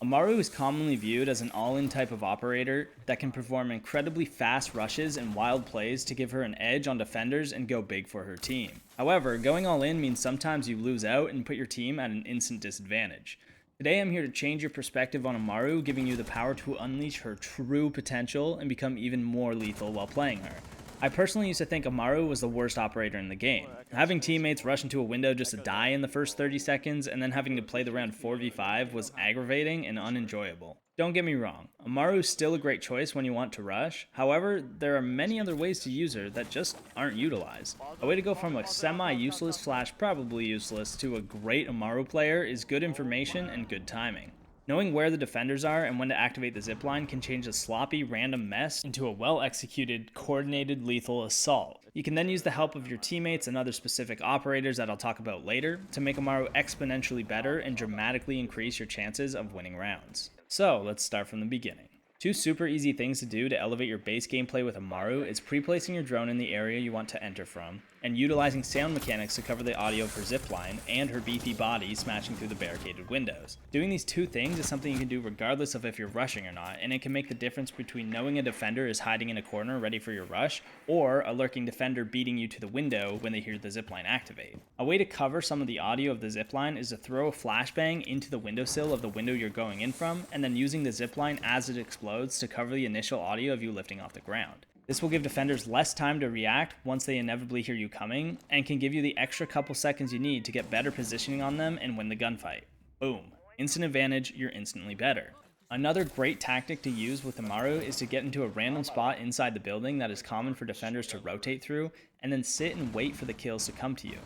Amaru is commonly viewed as an all-in type of operator that can perform incredibly fast rushes and wild plays to give her an edge on defenders and go big for her team. However, going all in means sometimes you lose out and put your team at an instant disadvantage. Today I'm here to change your perspective on Amaru, giving you the power to unleash her true potential and become even more lethal while playing her. I personally used to think Amaru was the worst operator in the game. Having teammates rush into a window just to die in the first 30 seconds and then having to play the round 4v5 was aggravating and unenjoyable. Don't get me wrong, Amaru is still a great choice when you want to rush, however, there are many other ways to use her that just aren't utilized. A way to go from a semi-useless / probably useless to a great Amaru player is good information and good timing. Knowing where the defenders are and when to activate the zipline can change a sloppy, random mess into a well-executed, coordinated, lethal assault. You can then use the help of your teammates and other specific operators that I'll talk about later to make Amaru exponentially better and dramatically increase your chances of winning rounds. So, let's start from the beginning. Two super easy things to do to elevate your base gameplay with Amaru is pre-placing your drone in the area you want to enter from, and utilizing sound mechanics to cover the audio of her zipline and her beefy body smashing through the barricaded windows. Doing these two things is something you can do regardless of if you're rushing or not, and it can make the difference between knowing a defender is hiding in a corner ready for your rush, or a lurking defender beating you to the window when they hear the zipline activate. A way to cover some of the audio of the zipline is to throw a flashbang into the windowsill of the window you're going in from, and then using the zipline as it explodes to cover the initial audio of you lifting off the ground. This will give defenders less time to react once they inevitably hear you coming, and can give you the extra couple seconds you need to get better positioning on them and win the gunfight. Boom. Instant advantage, you're instantly better. Another great tactic to use with Amaru is to get into a random spot inside the building that is common for defenders to rotate through, and then sit and wait for the kills to come to you.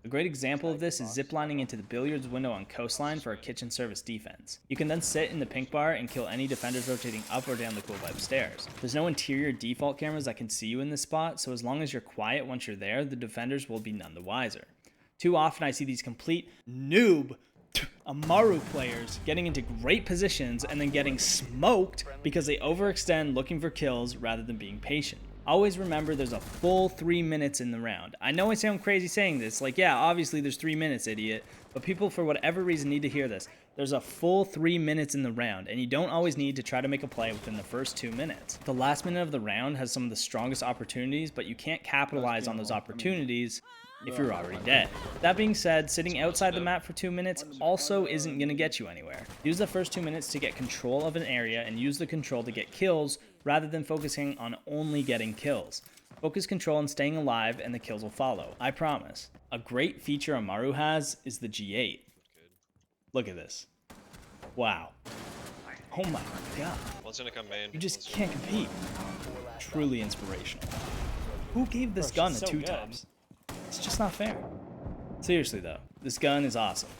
A great example of this is ziplining into the billiards window on Coastline for a kitchen service defense. You can then sit in the pink bar and kill any defenders rotating up or down the cool vibe stairs. There's no interior default cameras that can see you in this spot, so as long as you're quiet once you're there, the defenders will be none the wiser. Too often I see these complete noob Amaru players getting into great positions and then getting smoked because they overextend looking for kills rather than being patient. Always remember there's a full 3 minutes in the round. I know I sound crazy saying this, like yeah, obviously there's 3 minutes, idiot, but people for whatever reason need to hear this. There's a full 3 minutes in the round, and you don't always need to try to make a play within the first 2 minutes. The last minute of the round has some of the strongest opportunities, but you can't capitalize on those opportunities if you're already dead. That being said, sitting outside the map for 2 minutes also isn't going to get you anywhere. Use the first 2 minutes to get control of an area and use the control to get kills rather than focusing on only getting kills. Focus control on staying alive and the kills will follow, I promise. A great feature Amaru has is the G8. Look at this. Wow. Oh my god. One's gonna come main. You just can't compete. Truly inspirational. Who gave this gun a 2-tops? It's just not fair. Seriously though, this gun is awesome.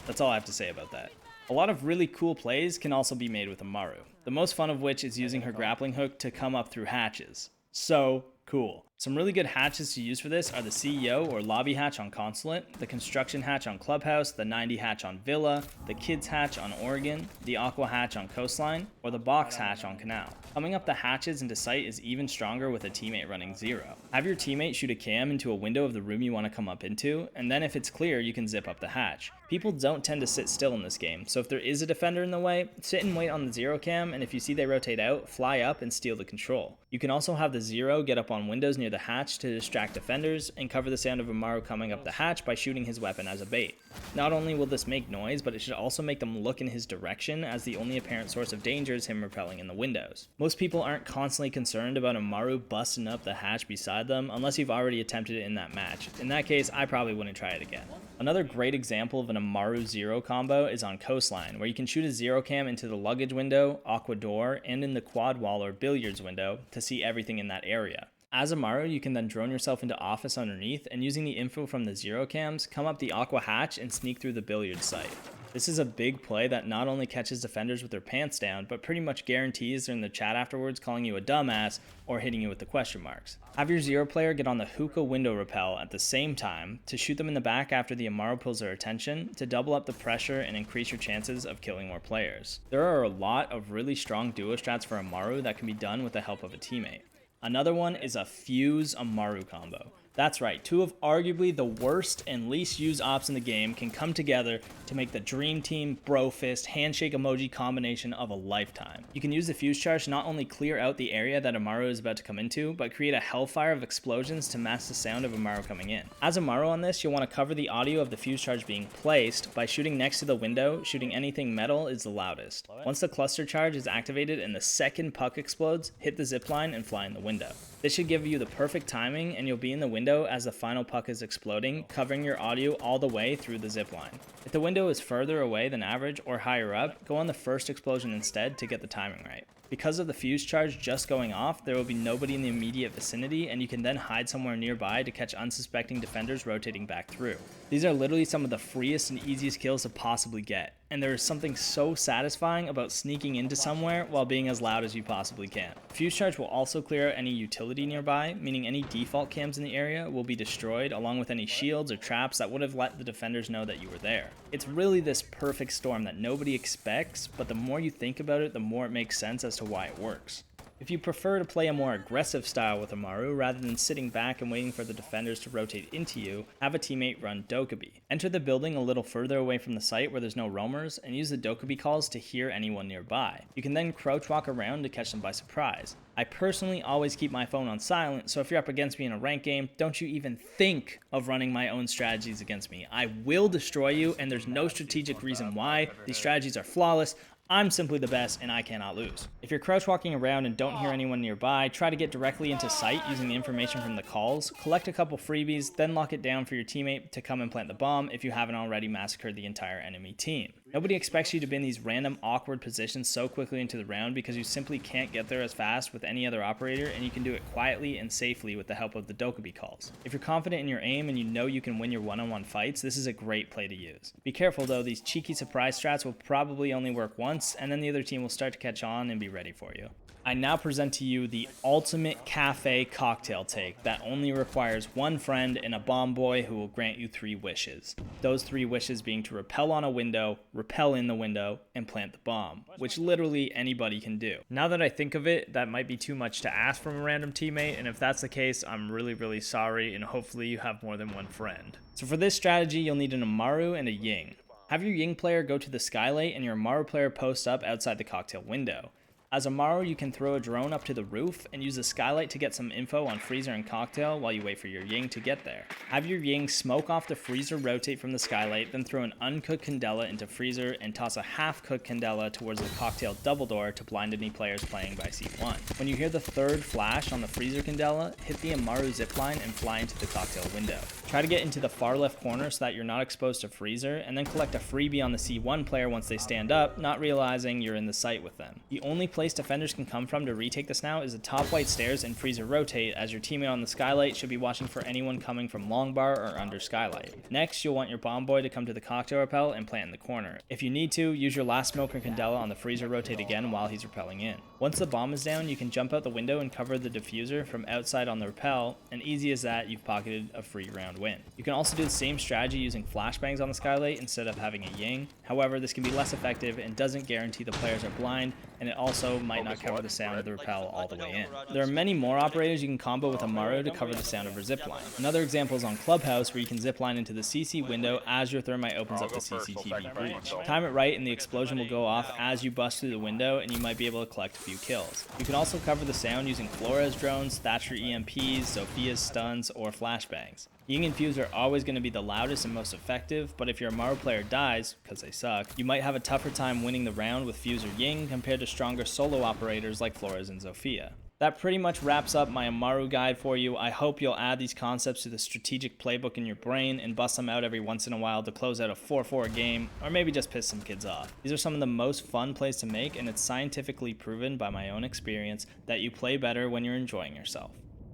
That's all I have to say about that. A lot of really cool plays can also be made with Amaru, the most fun of which is using her grappling hook to come up through hatches. So cool. Some really good hatches to use for this are the CEO or lobby hatch on Consulate, the construction hatch on Clubhouse, the 90 hatch on Villa, the kids hatch on Oregon, the aqua hatch on Coastline, or the box hatch on Canal. Coming up the hatches into sight is even stronger with a teammate running 0. Have your teammate shoot a cam into a window of the room you want to come up into, and then if it's clear you can zip up the hatch. People don't tend to sit still in this game, so if there is a defender in the way, sit and wait on the 0 cam, and if you see they rotate out, fly up and steal the control. You can also have the 0 get up on windows near the hatch to distract defenders and cover the sound of Amaru coming up the hatch by shooting his weapon as a bait. Not only will this make noise, but it should also make them look in his direction, as the only apparent source of danger is him rappelling in the windows. Most people aren't constantly concerned about Amaru busting up the hatch beside them unless you've already attempted it in that match. In that case, I probably wouldn't try it again. Another great example of an Amaru 0 combo is on Coastline, where you can shoot a 0 cam into the luggage window, aqua door, and in the quad wall or billiards window to see everything in that area. As Amaru, you can then drone yourself into office underneath, and using the info from the 0 cams, come up the aqua hatch and sneak through the billiards site. This is a big play that not only catches defenders with their pants down, but pretty much guarantees they're in the chat afterwards calling you a dumbass or hitting you with the question marks. Have your 0 player get on the hookah window rappel at the same time to shoot them in the back after the Amaru pulls their attention to double up the pressure and increase your chances of killing more players. There are a lot of really strong duo strats for Amaru that can be done with the help of a teammate. Another one is a Fuse Amaru combo. That's right, two of arguably the worst and least used ops in the game can come together to make the dream team bro fist handshake emoji combination of a lifetime. You can use the fuse charge to not only clear out the area that Amaru is about to come into, but create a hellfire of explosions to mask the sound of Amaru coming in. As Amaru on this, you'll want to cover the audio of the fuse charge being placed by shooting next to the window. Shooting anything metal is the loudest. Once the cluster charge is activated and the second puck explodes, hit the zipline and fly in the window. This should give you the perfect timing, and you'll be in the window as the final puck is exploding, covering your audio all the way through the zipline. If the window is further away than average or higher up, go on the first explosion instead to get the timing right. Because of the fuse charge just going off, there will be nobody in the immediate vicinity, and you can then hide somewhere nearby to catch unsuspecting defenders rotating back through. These are literally some of the freest and easiest kills to possibly get, and there is something so satisfying about sneaking into somewhere while being as loud as you possibly can. Fuse charge will also clear out any utility nearby, meaning any default cams in the area will be destroyed, along with any shields or traps that would have let the defenders know that you were there. It's really this perfect storm that nobody expects, but the more you think about it, the more it makes sense as to why it works. If you prefer to play a more aggressive style with Amaru rather than sitting back and waiting for the defenders to rotate into you, have a teammate run Dokkaebi. Enter the building a little further away from the site where there's no roamers, and use the Dokkaebi calls to hear anyone nearby. You can then crouch walk around to catch them by surprise. I personally always keep my phone on silent, so if you're up against me in a ranked game, don't you even think of running my own strategies against me. I will destroy you, and there's no strategic reason why. These strategies are flawless. I'm simply the best, and I cannot lose. If you're crouch walking around and don't hear anyone nearby, try to get directly into sight using the information from the calls, collect a couple freebies, then lock it down for your teammate to come and plant the bomb if you haven't already massacred the entire enemy team. Nobody expects you to be in these random awkward positions so quickly into the round because you simply can't get there as fast with any other operator, and you can do it quietly and safely with the help of the Dokkaebi calls. If you're confident in your aim and you know you can win your one-on-one fights, this is a great play to use. Be careful though, these cheeky surprise strats will probably only work once, and then the other team will start to catch on and be ready for you. I now present to you the ultimate cafe cocktail take that only requires one friend and a bomb boy who will grant you 3 wishes. Those 3 wishes being to rappel on a window, rappel in the window, and plant the bomb, which literally anybody can do. Now that I think of it, that might be too much to ask from a random teammate, and if that's the case, I'm really sorry, and hopefully you have more than one friend. So for this strategy, you'll need an Amaru and a Ying. Have your Ying player go to the skylight and your Amaru player post up outside the cocktail window. As Amaru, you can throw a drone up to the roof and use the skylight to get some info on Freezer and Cocktail while you wait for your Ying to get there. Have your Ying smoke off the Freezer rotate from the skylight, then throw an uncooked Candela into Freezer and toss a half-cooked Candela towards the Cocktail double door to blind any players playing by C1. When you hear the third flash on the Freezer Candela, hit the Amaru zipline and fly into the Cocktail window. Try to get into the far left corner so that you're not exposed to Freezer, and then collect a freebie on the C1 player once they stand up, not realizing you're in the site with them. The only place defenders can come from to retake this now is the top white stairs and Freezer rotate, as your teammate on the skylight should be watching for anyone coming from long bar or under skylight. Next, you'll want your bomb boy to come to the cocktail rappel and plant in the corner. If you need to, use your last smoke or Candela on the Freezer rotate again while he's rappelling in. Once the bomb is down, you can jump out the window and cover the diffuser from outside on the rappel, and easy as that, you've pocketed a free round win. You can also do the same strategy using flashbangs on the skylight instead of having a Ying. However, this can be less effective and doesn't guarantee the players are blind, and it also might not cover the sound of the rappel all the way in. There are many more operators you can combo with Amaru to cover the sound of her zipline. Another example is on Clubhouse, where you can zipline into the CC window as your thermite opens up the CCTV breach. Time it right and the explosion will go off as you bust through the window, and you might be able to collect a few kills. You can also cover the sound using Flores drones, Thatcher EMPs, Sophia's stuns, or flashbangs. Ying and Fuse are always going to be the loudest and most effective, but if your Amaru player dies, because they suck, you might have a tougher time winning the round with Fuse or Ying compared to stronger solo operators like Flores and Sophia. That pretty much wraps up my Amaru guide for you. I hope you'll add these concepts to the strategic playbook in your brain and bust them out every once in a while to close out a 4-4 game, or maybe just piss some kids off. These are some of the most fun plays to make, and it's scientifically proven by my own experience that you play better when you're enjoying yourself.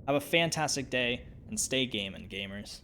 Have a fantastic day, and stay gaming, gamers.